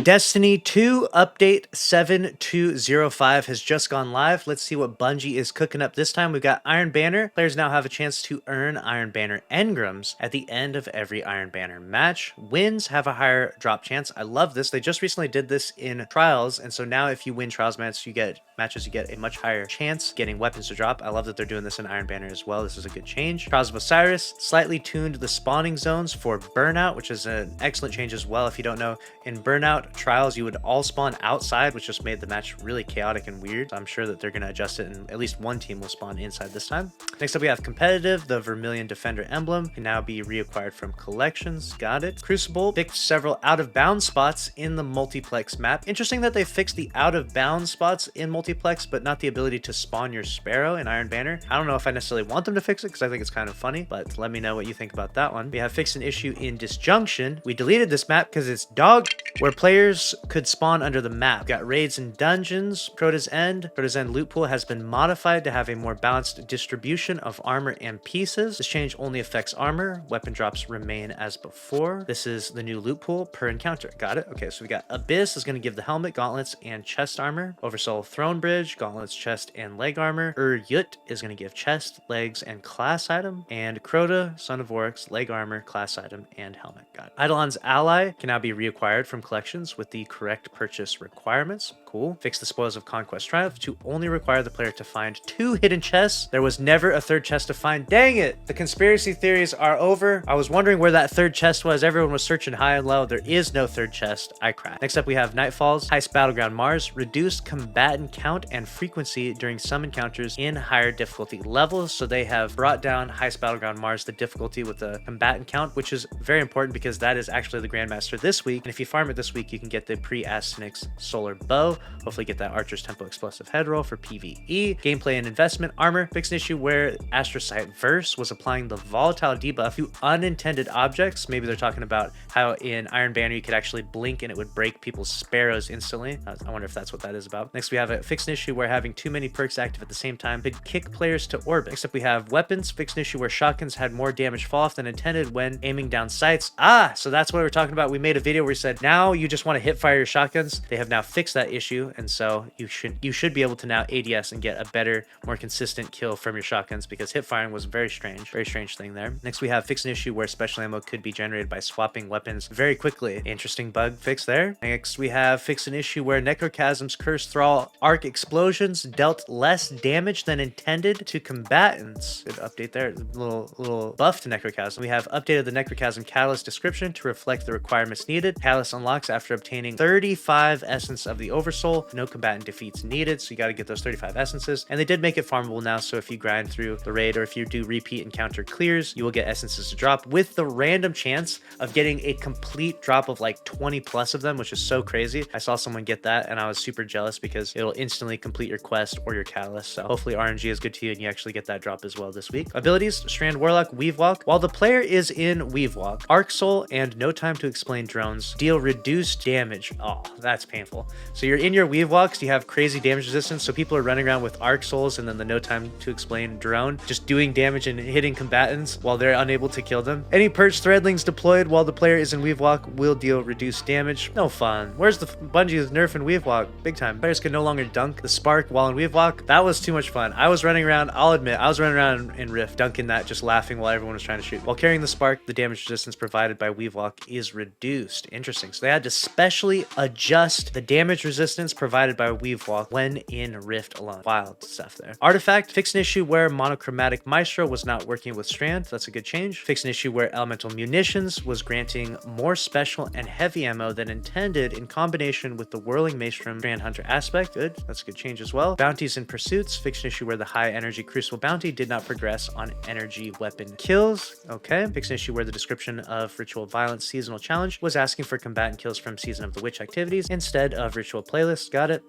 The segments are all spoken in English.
Destiny 2 update 7205 has just gone live. Let's see what Bungie is cooking up this time. We've got Iron Banner. Players now have a chance to earn Iron Banner engrams at the end of every Iron Banner match. Wins have a higher drop chance. I love this. They just recently did this in Trials, and so now if you win Trials matches, you get a much higher chance getting weapons to drop. I love that they're doing this in Iron Banner as well. This is a good change. Trials of Osiris slightly tuned the spawning zones for Burnout, which is an excellent change as well. If you don't know, in Burnout Trials, you would all spawn outside, which just made the match really chaotic and weird. So I'm sure that they're going to adjust it, and at least one team will spawn inside this time. Next up, we have Competitive. The Vermilion Defender emblem can now be reacquired from collections. Got it. Crucible fixed several out-of-bounds spots in the multiplex map. Interesting that they fixed the out-of-bounds spots in multiplex, but not the ability to spawn your Sparrow in Iron Banner. I don't know if I necessarily want them to fix it because I think it's kind of funny, but let me know what you think about that one. We have fixed an issue in Disjunction. We deleted this map because it's dog, where players could spawn under the map. We've got raids and dungeons. Crota's End. Crota's End loot pool has been modified to have a more balanced distribution of armor and pieces. This change only affects armor. Weapon drops remain as before. This is the new loot pool per encounter. Got it? Okay, so we got Abyss is going to give the helmet, gauntlets, and chest armor. Oversoul Throne Bridge, gauntlets, chest, and leg armor. Yut is going to give chest, legs, and class item. And Crota, Son of Oryx, leg armor, class item, and helmet. Got it. Eidolon's Ally can now be reacquired from collections with the correct purchase requirements. Cool. Fix the Spoils of Conquest Triumph to only require the player to find 2 hidden chests. There was never a third chest to find. Dang it! The conspiracy theories are over. I was wondering where that third chest was. Everyone was searching high and low. There is no third chest. I cried. Next up, we have Nightfalls. Heist Battleground Mars. Reduced combatant count and frequency during some encounters in higher difficulty levels. So they have brought down Heist Battleground Mars, the difficulty with the combatant count, which is very important because that is actually the Grandmaster this week. And if you farm it this week, you can get the pre-Aztecross Solar Bow. Hopefully get that Archer's Temple Explosive Head Roll for PvE. Gameplay and investment. Armor. Fixed an issue where Astrocyte Verse was applying the volatile debuff to unintended objects. Maybe they're talking about how in Iron Banner you could actually blink and it would break people's sparrows instantly. I wonder if that's what that is about. Next, we have a fixed issue where having too many perks active at the same time could kick players to orbit. Next up, we have weapons. Fixed issue where shotguns had more damage fall off than intended when aiming down sights. So that's what we're talking about. We made a video where we said now you just want to hip fire your shotguns. They have now fixed that issue, and so you should be able to now ADS and get a better, more consistent kill from your shotguns, because hip firing was very strange thing there. Next, we have fixed an issue where special ammo could be generated by swapping weapons very quickly. Interesting bug fix there. Next, we have fixed an issue where Necrochasm's Curse Thrall arc explosions dealt less damage than intended to combatants. Good update there. Little buff to Necrochasm. We have updated the Necrochasm Catalyst description to reflect the requirements needed. Catalyst unlocks after obtaining 35 essence of the Oversoul. No combatant defeats needed, so you got to get those 35 essences. And they did make it farmable now, so if you grind through the raid or if you do repeat encounter clears, you will get essences to drop with the random chance of getting a complete drop of like 20 plus of them, which is so crazy. I saw someone get that and I was super jealous because it'll instantly complete your quest or your catalyst. So hopefully RNG is good to you and you actually get that drop as well this week. Abilities: Strand Warlock, Weave Walk. While the player is in Weave Walk, Arc Soul and No Time to Explain drones deal reduced damage. Oh, that's painful. So you're in your Weave Walks, you have crazy damage resistance, so people are running around with Arc Souls and then the No Time to Explain drone, just doing damage and hitting combatants while they're unable to kill them. Any purged threadlings deployed while the player is in Weave Walk will deal reduced damage. No fun. Where's the Bungie nerf in Weave Walk? Big time. Players can no longer dunk the spark while in Weave Walk. That was too much fun. I was running around, I'll admit, I was running around in Rift, dunking that, just laughing while everyone was trying to shoot. While carrying the spark, the damage resistance provided by Weave Walk is reduced. Interesting. So they had to specially adjust the damage resistance provided by Weave Walk when in Rift alone. Wild stuff there. Artifact. Fixed an issue where monochromatic Maestro was not working with Strand. That's a good change. Fixed an issue where elemental munitions was granting more special and heavy ammo than intended in combination with the whirling maelstrom Strand Hunter aspect. Good. That's a good change as well. Bounties and pursuits. Fixed an issue where the high energy Crucible bounty did not progress on energy weapon kills. Okay. Fixed an issue where the description of Ritual Violence seasonal challenge was asking for combatant kills from Season of the Witch activities instead of ritual playlists. Got it.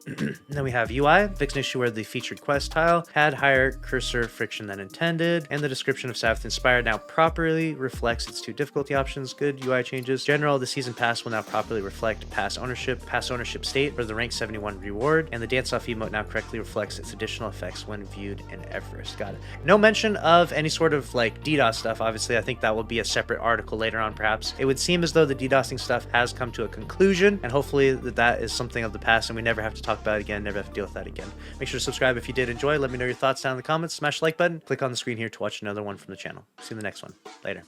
Then we have UI. Fixed an issue where the featured quest tile had higher cursor friction than intended, and the description of Sabbath Inspired now properly reflects its 2 difficulty options. Good UI changes. General, the season pass will now properly reflect past ownership state for the rank 71 reward, and the dance off emote now correctly reflects its additional effects when viewed in Everest. Got it. No mention of any sort of like DDoS stuff. Obviously, I think that will be a separate article later on, perhaps. It would seem as though the DDoSing stuff has come to a conclusion, and hopefully that is something of the past and we never have to talk about it again, never have to deal with that again. Make sure to subscribe if you did enjoy. Let me know your thoughts down in the comments. Smash the like button. Click on the screen here to watch another one from the channel. See you in the next one. Later.